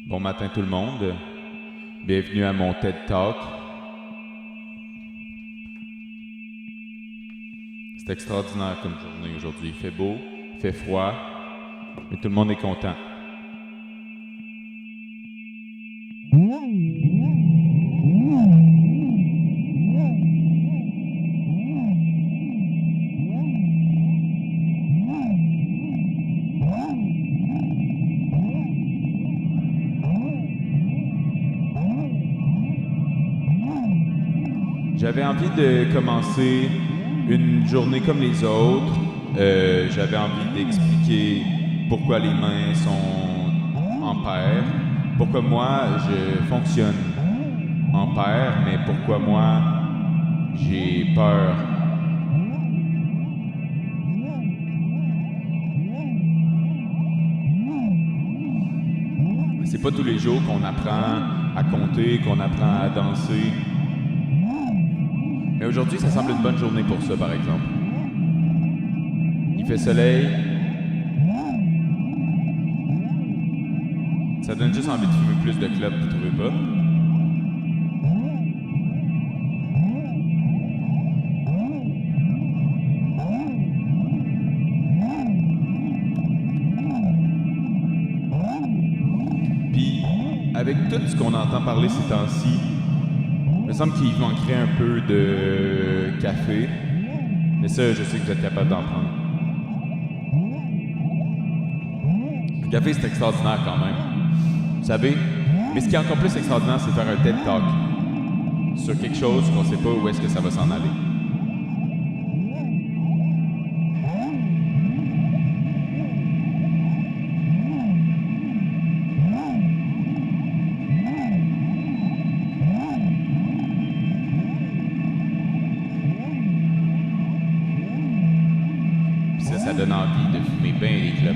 Bon matin tout le monde, bienvenue à mon TED Talk. C'est extraordinaire comme journée aujourd'hui, il fait beau, il fait froid, mais tout le monde est content. J'avais envie de commencer une journée comme les autres. J'avais envie d'expliquer pourquoi les mains sont en paire, pourquoi moi je fonctionne en paire, mais pourquoi moi j'ai peur. C'est pas tous les jours qu'on apprend à compter, qu'on apprend à danser. Mais aujourd'hui, ça semble une bonne journée pour ça, par exemple. Il fait soleil. Ça donne juste envie de fumer plus de clopes, vous trouvez pas? Puis, avec tout ce qu'on entend parler ces temps-ci, il me semble qu'il manquerait un peu de café. Mais ça, je sais que vous êtes capable d'en prendre. Le café, c'est extraordinaire quand même. Vous savez? Mais ce qui est encore plus extraordinaire, c'est faire un TED Talk sur quelque chose qu'on ne sait pas où est-ce que ça va s'en aller. Ça donne envie de fumer bien les clopes.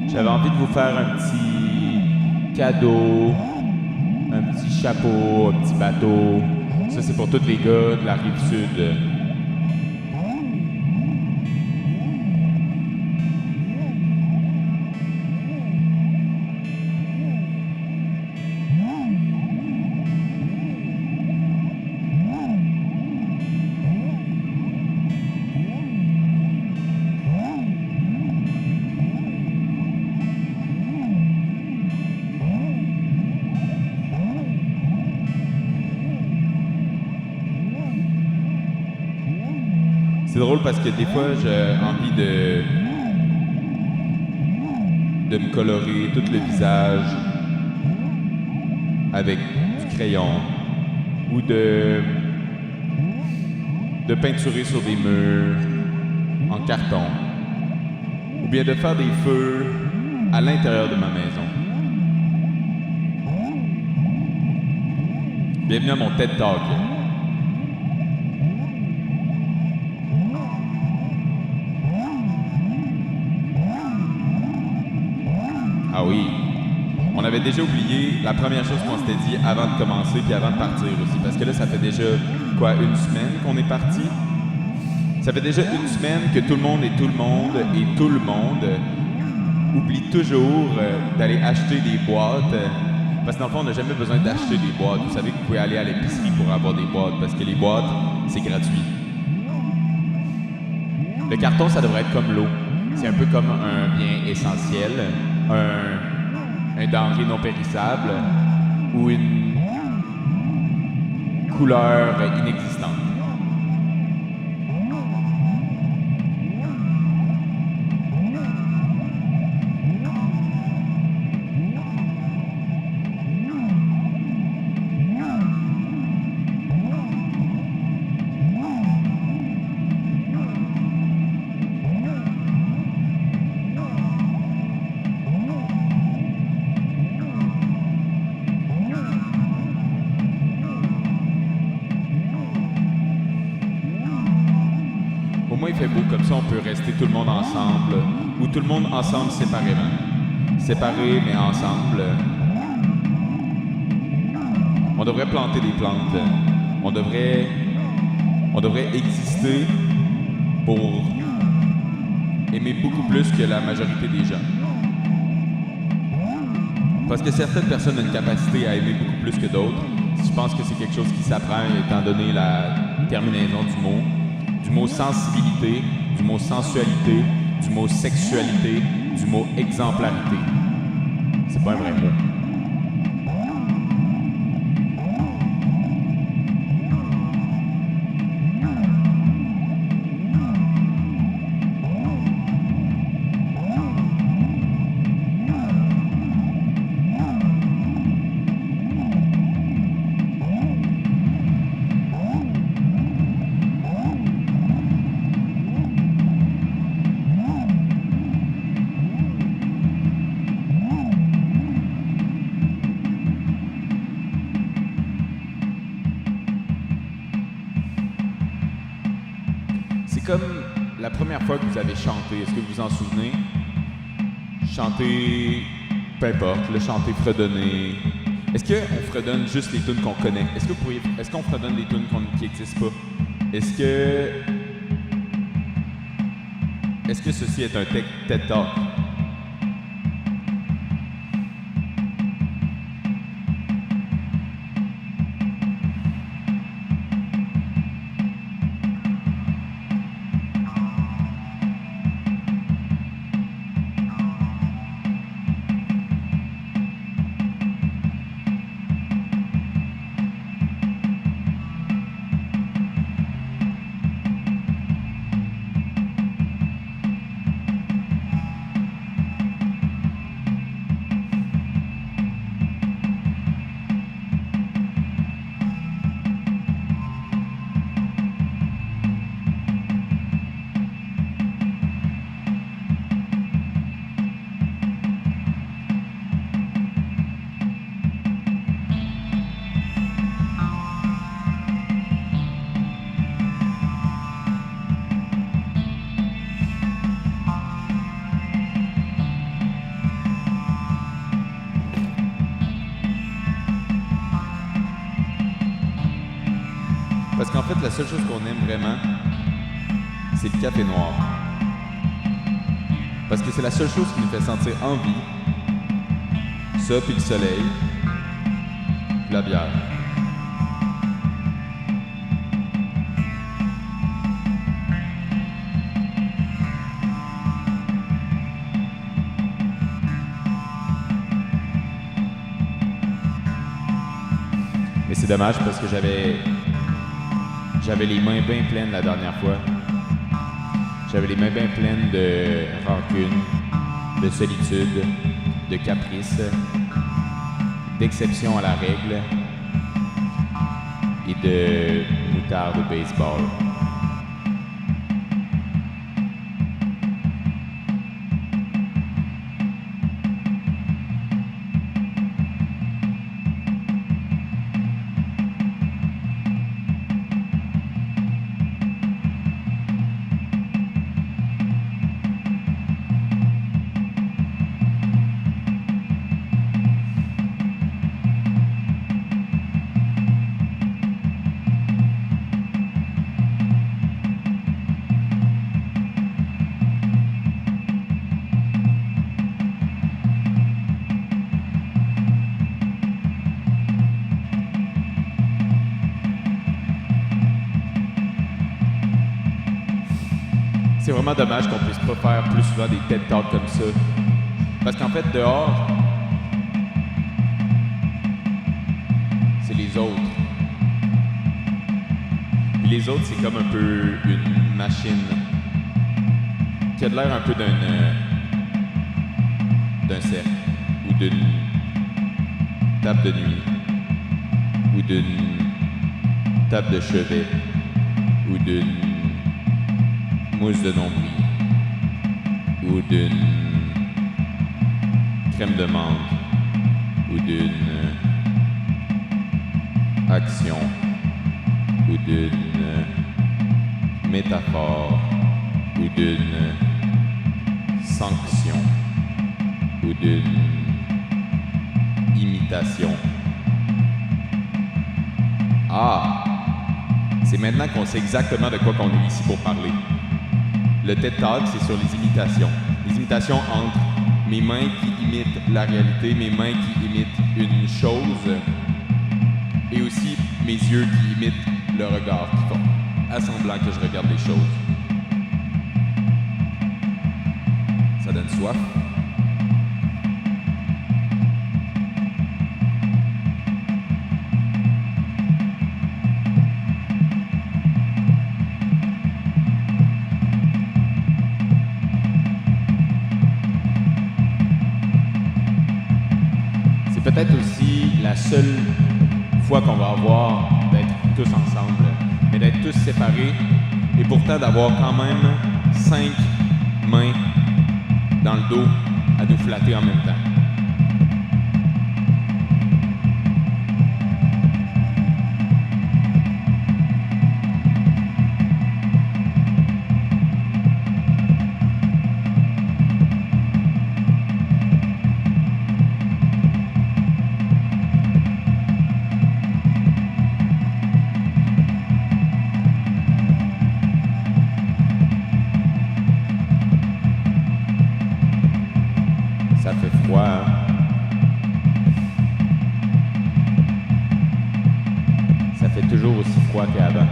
J'avais envie de vous faire un petit cadeau, un petit chapeau, un petit bateau. Ça, c'est pour tous les gars de la Rive-Sud. C'est drôle parce que des fois, j'ai envie de me colorer tout le visage avec du crayon ou de peinturer sur des murs en carton ou bien de faire des feux à l'intérieur de ma maison. Bienvenue à mon TED Talk. Ah oui, on avait déjà oublié la première chose qu'on s'était dit avant de commencer puis avant de partir aussi. Parce que là, ça fait déjà, une semaine qu'on est parti? Ça fait déjà une semaine que tout le monde oublie toujours d'aller acheter des boîtes. Parce que dans le fond, on n'a jamais besoin d'acheter des boîtes. Vous savez que vous pouvez aller à l'épicerie pour avoir des boîtes parce que les boîtes, c'est gratuit. Le carton, ça devrait être comme l'eau. C'est un peu comme un bien essentiel. Un denrée non périssable ou une couleur inexistante. Au moins, il fait beau, comme ça, on peut rester tout le monde ensemble, ou tout le monde ensemble séparément. Séparés, mais ensemble. On devrait planter des plantes. On devrait exister pour aimer beaucoup plus que la majorité des gens. Parce que certaines personnes ont une capacité à aimer beaucoup plus que d'autres. Je pense que c'est quelque chose qui s'apprend étant donné la terminaison du mot sensibilité, du mot sensualité, du mot sexualité, du mot exemplarité. C'est pas un vrai mot. C'est comme la première fois que vous avez chanté. Est-ce que vous vous en souvenez? Chanter, peu importe, le chanter, fredonner. Est-ce qu'on fredonne juste les tunes qu'on connaît? Est-ce qu'on fredonne des tunes qui n'existent pas? Est-ce que ceci est un TED Talk? Parce qu'en fait, la seule chose qu'on aime vraiment, c'est le café noir. Parce que c'est la seule chose qui nous fait sentir en vie. Ça, puis le soleil, puis la bière. Mais c'est dommage parce que j'avais les mains bien pleines la dernière fois. J'avais les mains bien pleines de rancune, de solitude, de caprice, d'exception à la règle et de moutarde de baseball. C'est vraiment dommage qu'on puisse pas faire plus souvent des TED Talks comme ça. Parce qu'en fait, dehors, c'est les autres. Puis les autres, c'est comme un peu une machine qui a de l'air un peu d'un cercle ou d'une table de nuit ou d'une table de chevet ou d'une mousse de nombril ou d'une crème de menthe ou d'une action ou d'une métaphore ou d'une sanction ou d'une imitation Ah! C'est maintenant qu'on sait exactement de quoi qu'on est ici pour parler. Le TED Talk, c'est sur les imitations. Les imitations entre mes mains qui imitent la réalité, mes mains qui imitent une chose, et aussi mes yeux qui imitent le regard, qui font assemblant que je regarde les choses. Ça donne soif. C'est peut-être aussi la seule fois qu'on va avoir d'être tous ensemble, mais d'être tous séparés et pourtant d'avoir quand même 5 mains dans le dos à nous flatter en même temps. Ça fait froid, hein? Ça fait toujours aussi froid qu'avant.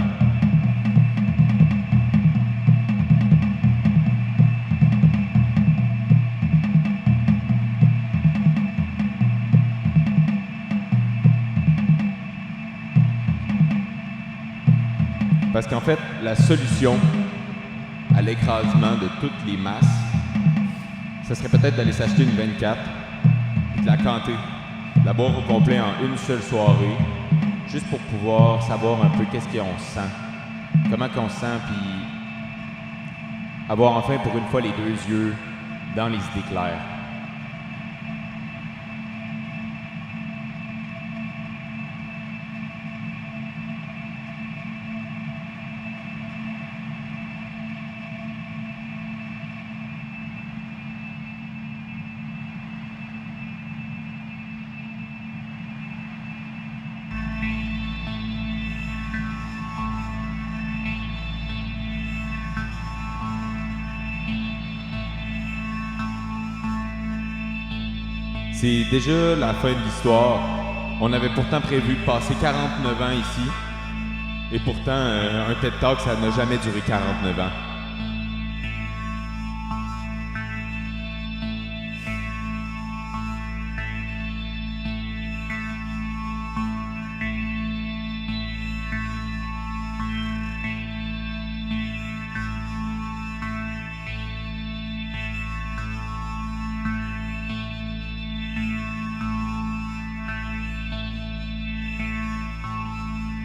Parce qu'en fait, la solution à l'écrasement de toutes les masses, ce serait peut-être d'aller s'acheter une 24 et de la canter, de la boire au complet en une seule soirée, juste pour pouvoir savoir un peu qu'est-ce qu'on sent, comment qu'on se sent, puis avoir enfin pour une fois les deux yeux dans les idées claires. C'est déjà la fin de l'histoire. On avait pourtant prévu de passer 49 ans ici. Et pourtant, un TED Talk, ça n'a jamais duré 49 ans.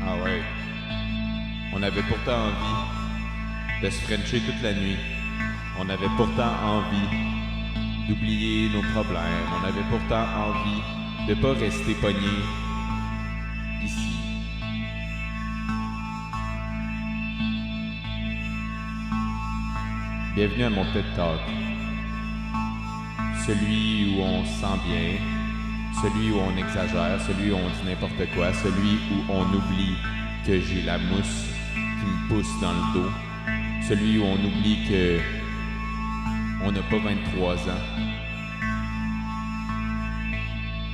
Ah ouais. On avait pourtant envie de se frencher toute la nuit. On avait pourtant envie d'oublier nos problèmes. On avait pourtant envie de pas rester pognés ici. Bienvenue à mon TED Talk. Celui où on se sent bien, celui où on exagère, celui où on dit n'importe quoi, celui où on oublie que j'ai la mousse qui me pousse dans le dos, celui où on oublie que on n'a pas 23 ans,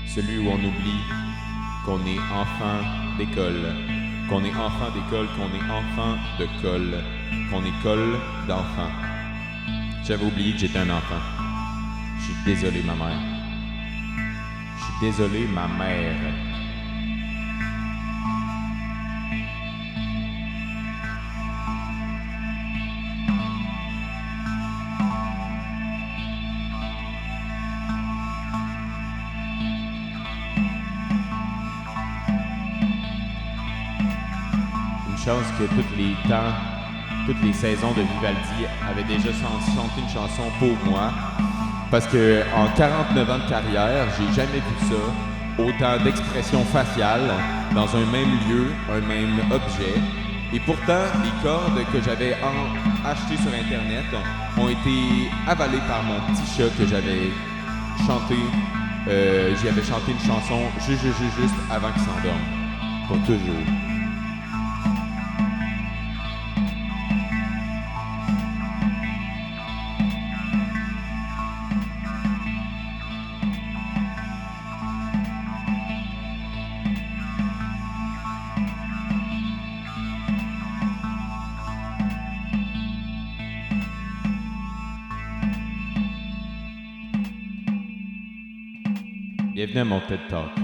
celui où on oublie qu'on est enfant d'école, qu'on est enfant d'école, qu'on est enfant de colle, qu'on est colle d'enfant. J'avais oublié que j'étais un enfant. Je suis désolé, ma mère. Je suis désolé, ma mère. Une chance que tous les temps, toutes les saisons de Vivaldi avaient déjà chanté une chanson pour moi. Parce que en 49 ans de carrière, j'ai jamais vu ça. Autant d'expressions faciales dans un même lieu, un même objet. Et pourtant, les cordes que j'avais achetées sur Internet ont été avalées par mon petit chat que j'avais chanté. J'y avais chanté une chanson juste avant qu'il s'endorme. Pour toujours. Bienvenue à mon TED Talk.